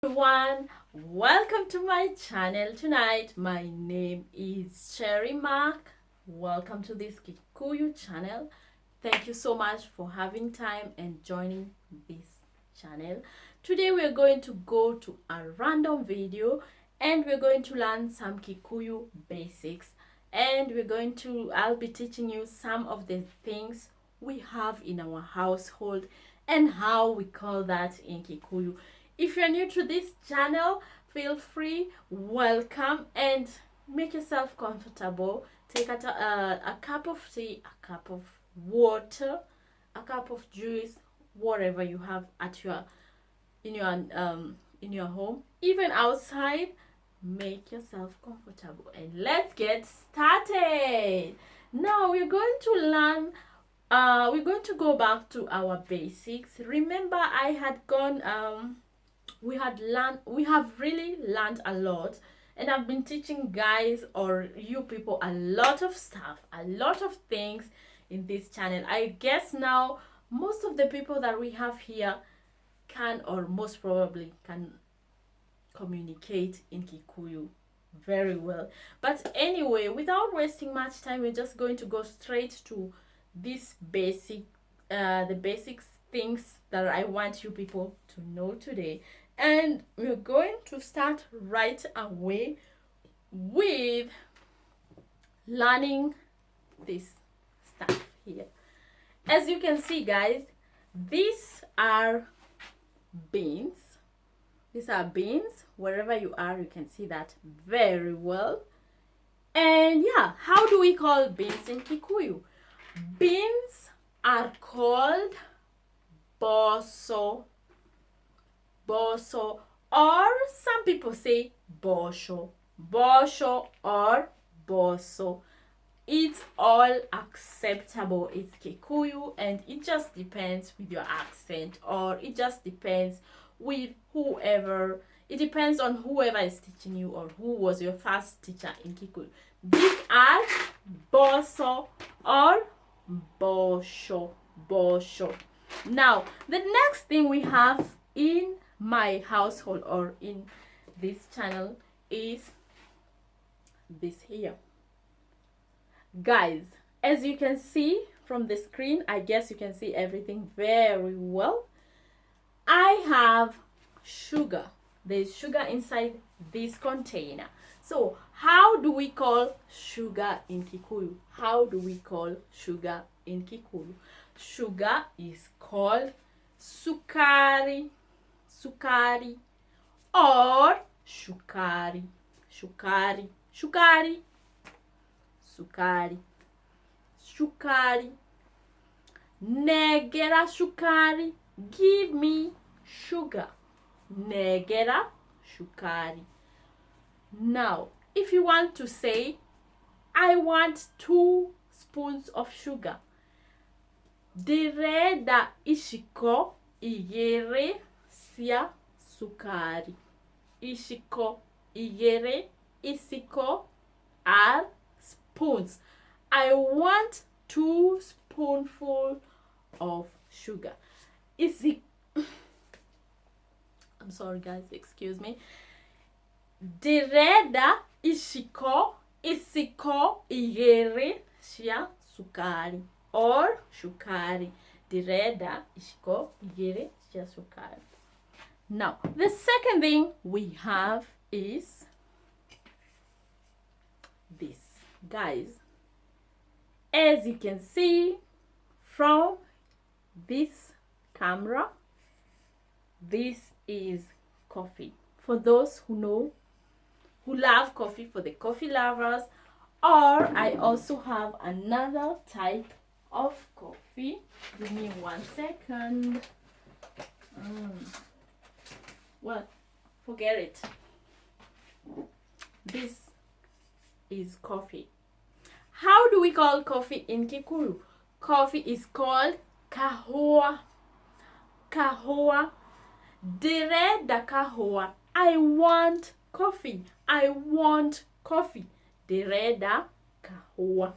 Everyone, welcome to my channel tonight. My name is Cherry Mark. Welcome to this Kikuyu channel. Thank you so much for having time and joining this channel. Today we're going to go to a random video and we're going to learn some Kikuyu basics, and I'll be teaching you some of the things we have in our household and how we call that in Kikuyu. If you're new to this channel, feel free, welcome, and make yourself comfortable. Take a cup of tea, a cup of water, a cup of juice, whatever you have at your in your home, even outside. Make yourself comfortable and let's get started. Now we're going to go back to our basics. Remember, I had gone we have really learned a lot, and I've been teaching guys or you people a lot of stuff, a lot of things in this channel. I guess now most of the people that we have here can, or most probably can, communicate in Kikuyu very well. But anyway, without wasting much time, we're just going to go straight to this the basics things that I want you people to know today. And we're going to start right away with learning this stuff here. As you can see, guys, these are beans. These are beans. Wherever you are, you can see that very well. And yeah, how do we call beans in Kikuyu? Beans are called boso, or some people say bosho, or boso. It's all acceptable. It's Kikuyu, and it just depends with your accent, or it just depends with whoever. It depends on whoever is teaching you or who was your first teacher in Kikuyu. These are boso or bosho. Now, the next thing we have in my household or in this channel is this here. Guys, as you can see from the screen, I guess you can see everything very well. I have sugar. There's sugar inside this container. So how do we call sugar in Kikuyu? How do we call sugar in Kikuyu? Sugar is called sukari, or shukari, negera shukari, give me sugar, negera shukari. Now, if you want to say, I want 2 spoons of sugar, direda ishiko igere sia sukari. Ishiko igere, isiko are spoons. I want 2 spoonfuls of sugar. I'm sorry guys, excuse me. Direda ishiko, isiko igere sia sukari, or shukari. Direda ishiko igere sia sukari. Now, the second thing we have is this. Guys, as you can see from this camera, this is coffee. For those who know, who love coffee, for the coffee lovers, or I also have another type of coffee. Give me 1 second. Well, forget it. This is coffee. How do we call coffee in Kikuyu? Coffee is called kahoa. Direda kahoa. I want coffee. Direda kahoa.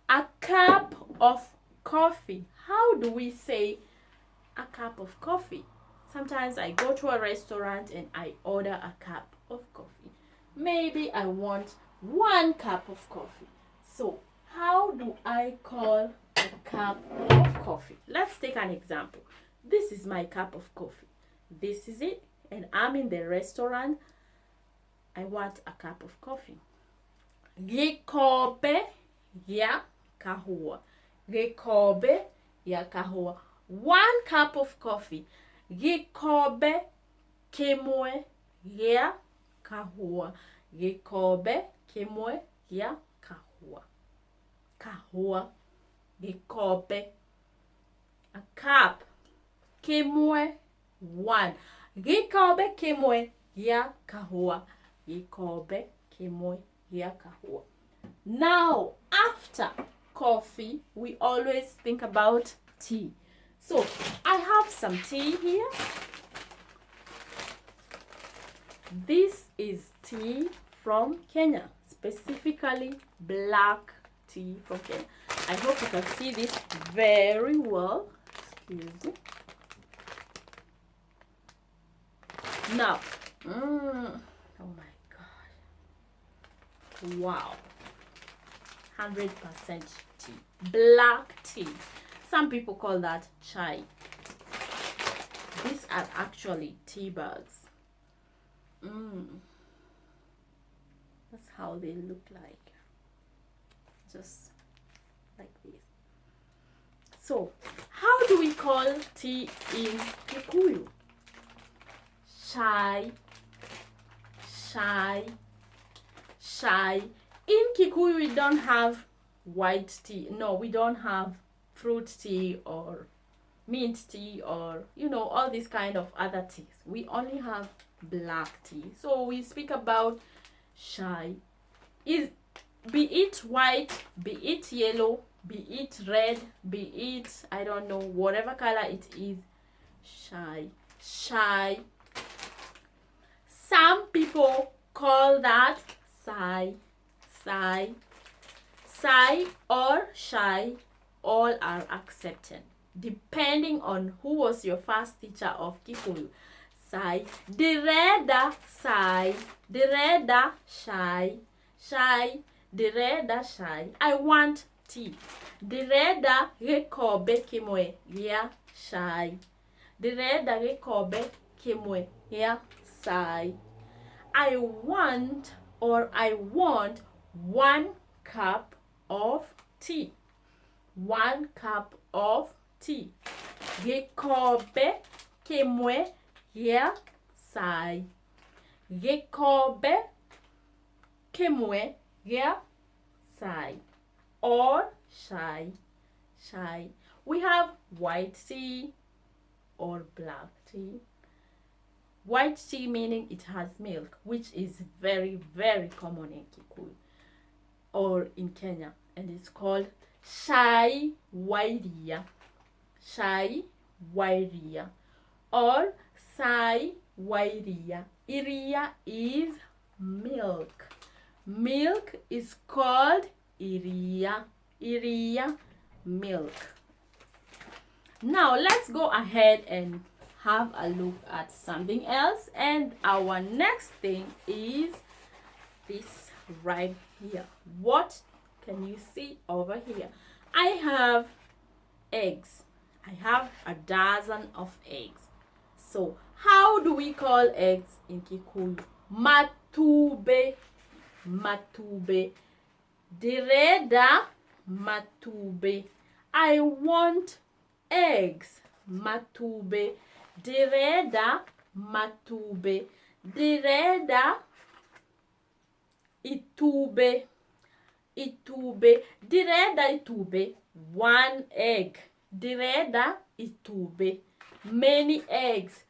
A cup of coffee. How do we say a cup of coffee? Sometimes I go to a restaurant and I order a cup of coffee. Maybe I want 1 cup of coffee. So how do I call a cup of coffee? Let's take an example. This is my cup of coffee. This is it, and I'm in the restaurant. I want a cup of coffee. Gikombe ya kahawa. Gikombe ya kahawa. 1 cup of coffee. Gikombe kimwe ya kahawa. Gikombe kimwe ya kahawa. Kahawa. Gikombe. A cup. Kimwe 1. Gikombe kimwe ya kahawa. Gikombe kimwe ya kahawa. Now, after coffee, we always think about tea. So, I have some tea here. This is tea from Kenya, specifically black tea from Kenya. I hope you can see this very well. Excuse me. Now, oh my God. Wow. 100% tea. Black tea. Some people call that chai. These are actually tea bags. That's how they look like. Just like this. So, how do we call tea in Kikuyu? Chai, chai, chai. In Kikuyu, we don't have white tea. No, we don't have fruit tea or mint tea or, all these kind of other teas. We only have black tea. So we speak about chai. Be it white, be it yellow, be it red, be it, I don't know, whatever color it is, chai. Chai. Some people call that sai. Sai. Sai or chai, all are accepted, depending on who was your first teacher of Kikuyu. Sai. Direda sai. Direda chai. Chai. Direda chai. I want tea. Direda gikombe kimwe gĩa chai. Direda gikombe kimwe gĩa chai. I want 1 cup of tea. 1 cup of tea. Gikombe kimwe gĩa chai. Gikombe kimwe gĩa chai or chai. Chai. We have white tea or black tea. White tea meaning it has milk, which is very, very common in Kikuyu or in Kenya, and it's called chai wairia. Chai wairia or sai wairia. Iria is milk. Milk is called iria. Iria, milk. Now let's go ahead and have a look at something else, and our next thing is this right here. What can you see over here? I have eggs. I have a dozen of eggs. So how do we call eggs in Kikuyu? Matube. Matube. Direda matube. I want eggs. Matube. Direda matube. Direda itube. Itube. Direda itube. 1 egg. Direda itube. Many eggs.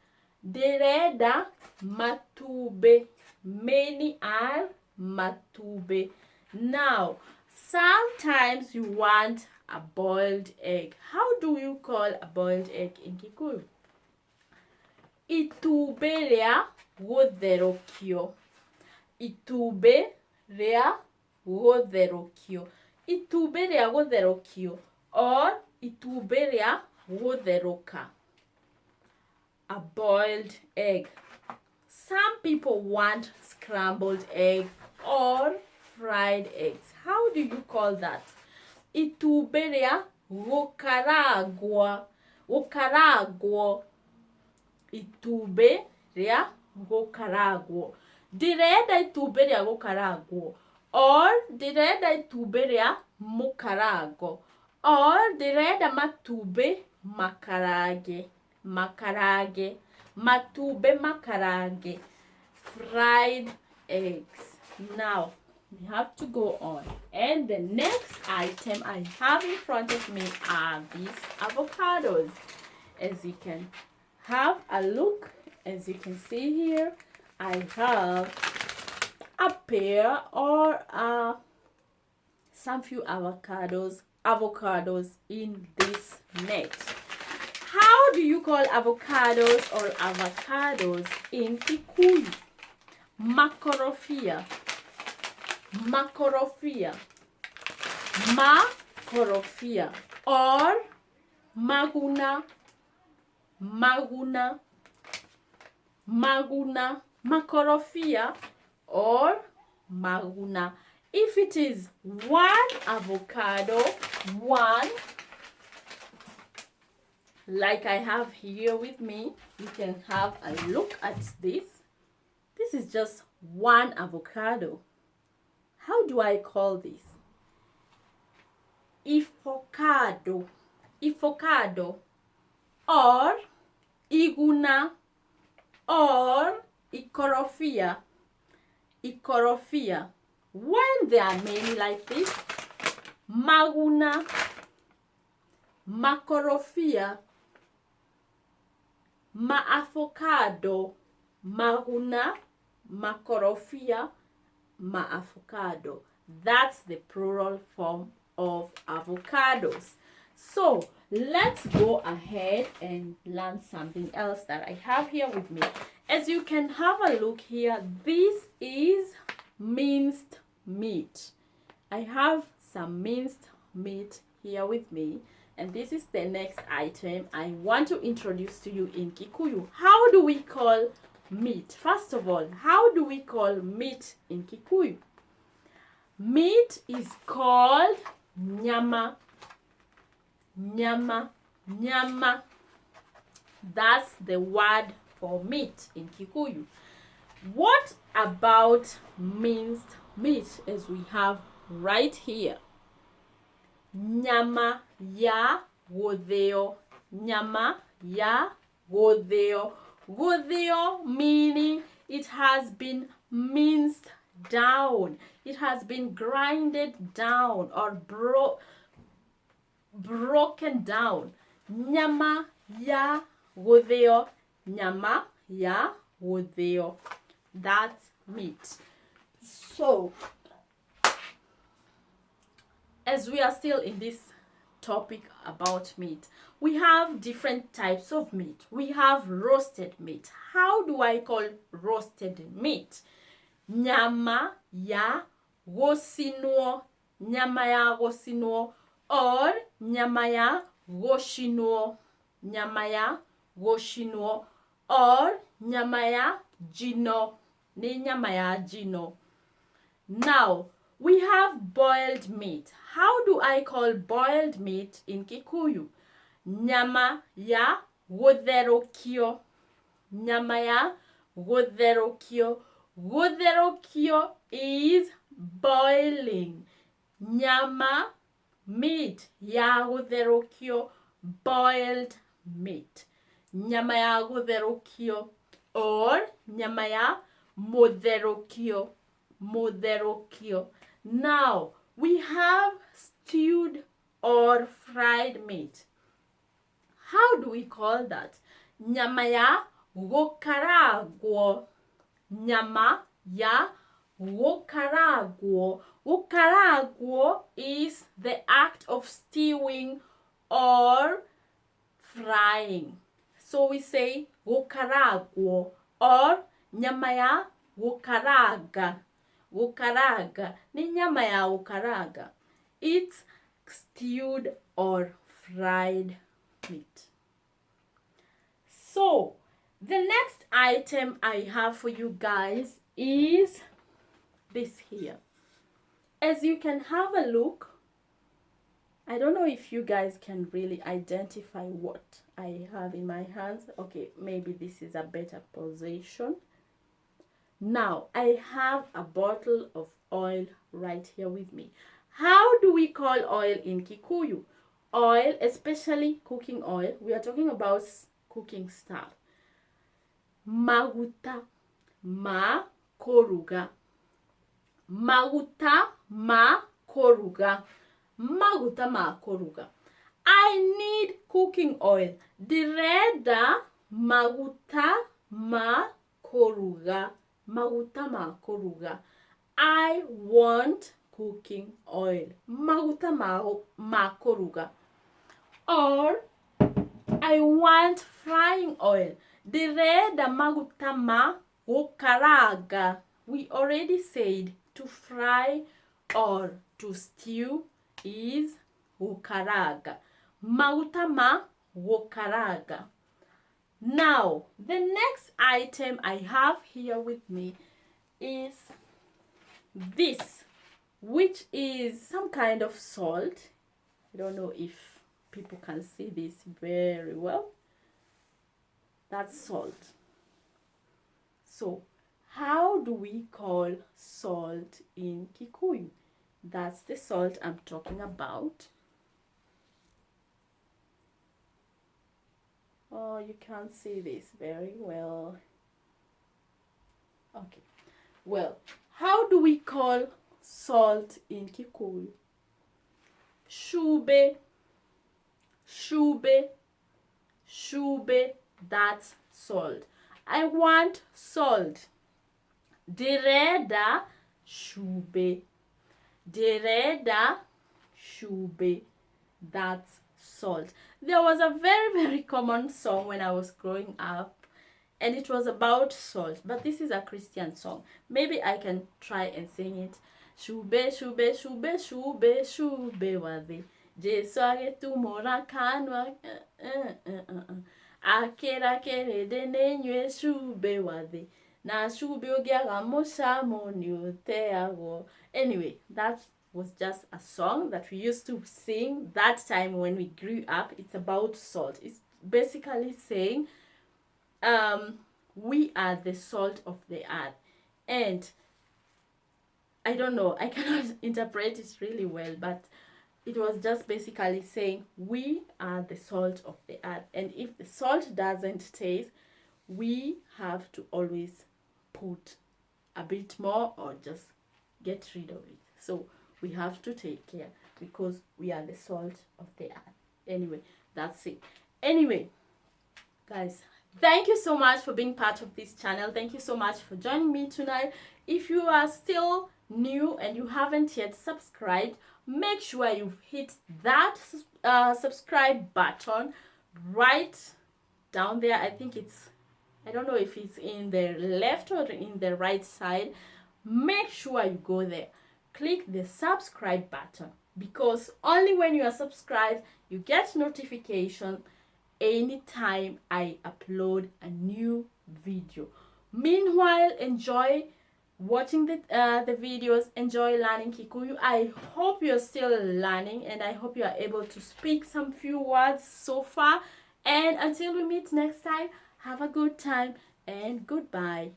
Direda matube. Many are matube. Now, sometimes you want a boiled egg. How do you call a boiled egg in Kikuyu? Itube rĩa gũtherũkio. Itube rĩa gũtherũkio. Itube rĩa gũtherũkio or itube rĩa gũtherũka. a boiled egg. Some people want scrambled egg or fried eggs. How do you call that? Itumbĩ rĩa gũkarangwo. Gũkarangwo. Itumbĩ rĩa gũkarangwo. Ndĩrenda itumbĩ rĩa gũkarangwo. Or ndĩrenda itumbĩ rĩa mũkarango. Or ndĩrenda matumbĩ makarange. Makarange. Matumbĩ makarange. Fried eggs. Now, we have to go on. And the next item I have in front of me are these avocados. As you can have a look, as you can see here, I have a pair or some few avocados in this net. How do you call avocados or avocados in Kikuyu? Makorofia. Makorofia. Makorofia. Or maguna. Maguna. Maguna. Makorofia or maguna. If it is one avocado, one, like I have here with me, you can have a look at this. This is just one avocado. How do I call this? Ifocado. Ifocado. Or iguna. Or ikorofia. Ikorofia. When there are many like this, maguna, makorofia, maafocado, maguna, makorofia, maafocado. That's the plural form of avocados. So let's go ahead and learn something else that I have here with me. As you can have a look here, this is minced meat. I have some minced meat here with me, and this is the next item I want to introduce to you in Kikuyu. How do we call meat? First of all, how do we call meat in Kikuyu? Meat is called nyama. Nyama. Nyama. That's the word for meat in Kikuyu. What about minced meat as we have right here? Nyama ya gũthĩo. Nyama ya gũthĩo. Gũthĩo meaning it has been minced down. It has been grinded down or broken down. Nyama ya gũthĩo. Nyama ya gũthĩo. That's meat. So, as we are still in this topic about meat, we have different types of meat. We have roasted meat. How do I call roasted meat? Nyama ya gũcinwo. Nyama ya gũcinwo or nyama ya gũcinwo. Nyama ya gũcinwo or nyama ya jino. Ni nyama ya jino. Now, we have boiled meat. How do I call boiled meat in Kikuyu? Nyama ya gũtherũkio. Nyama ya gũtherũkio. Gũtherũkio is boiling. Nyama, meat ya gũtherũkio, boiled meat. Nyama ya gũtherũkio or nyama ya mũtherũkio. Mũtherũkio. Now, we have stewed or fried meat. How do we call that? Nyama ya gũkarangwo. Nyama ya gũkarangwo. Gũkarangwo is the act of stewing or frying. So we say gũkarangwo or nyama ya gũkaranga. Gũkaranga. Ni nyama ya gũkaranga. It's stewed or fried meat. So, The next item I have for you guys is this here. As you can have a look, I don't know if you guys can really identify what I have in my hands. Okay, maybe this is a better position. Now, I have a bottle of oil right here with me. How do we call oil in Kikuyu? Oil, especially cooking oil, we are talking about cooking stuff. Maguta, ma koruga. Maguta ma koruga. Maguta ma koruga. I need cooking oil. Direda maguta ma koruga. Maguta ma koruga. I want cooking oil. Maguta ma koruga. Or I want frying oil. Direda maguta ma gukaraga. We already said to fry or to stew is gukaraga. Maguta ma gukaraga. Now, the next item I have here with me is this, which is some kind of salt. I don't know if people can see this very well. That's salt. So, how do we call salt in Kikuyu? That's the salt I'm talking about. Oh, you can't see this very well. Okay. Well, how do we call salt in Kikuyu? Shube. Shube. Shube. That's salt. I want salt. Direda shube. Direda shube. That's salt. There was a very common song when I was growing up, and it was about salt, but this is a Christian song. Maybe I can try and sing it. Shube, shube, shube, shube, shube wade. Jesu agetumora kanwa. Akera kere denenywe shube wade. Na shube ogiaga moshamo ni uteago. Anyway, that was just a song that we used to sing that time when we grew up. It's about salt. It's basically saying we are the salt of the earth. And I don't know, I cannot interpret it really well, but it was just basically saying we are the salt of the earth. And if the salt doesn't taste, we have to always put a bit more or just get rid of it. So we have to take care because we are the salt of the earth. Anyway, that's it. Anyway, guys, thank you so much for being part of this channel. Thank you so much for joining me tonight. If you are still new and you haven't yet subscribed, make sure you hit that subscribe button right down there. I think it's, I don't know if it's in the left or in the right side. Make sure you go there. Click the subscribe button, because only when you are subscribed, you get notification anytime I upload a new video. Meanwhile, enjoy watching the videos, enjoy learning Kikuyu. I hope you're still learning, and I hope you are able to speak some few words so far. And until we meet next time, have a good time and goodbye.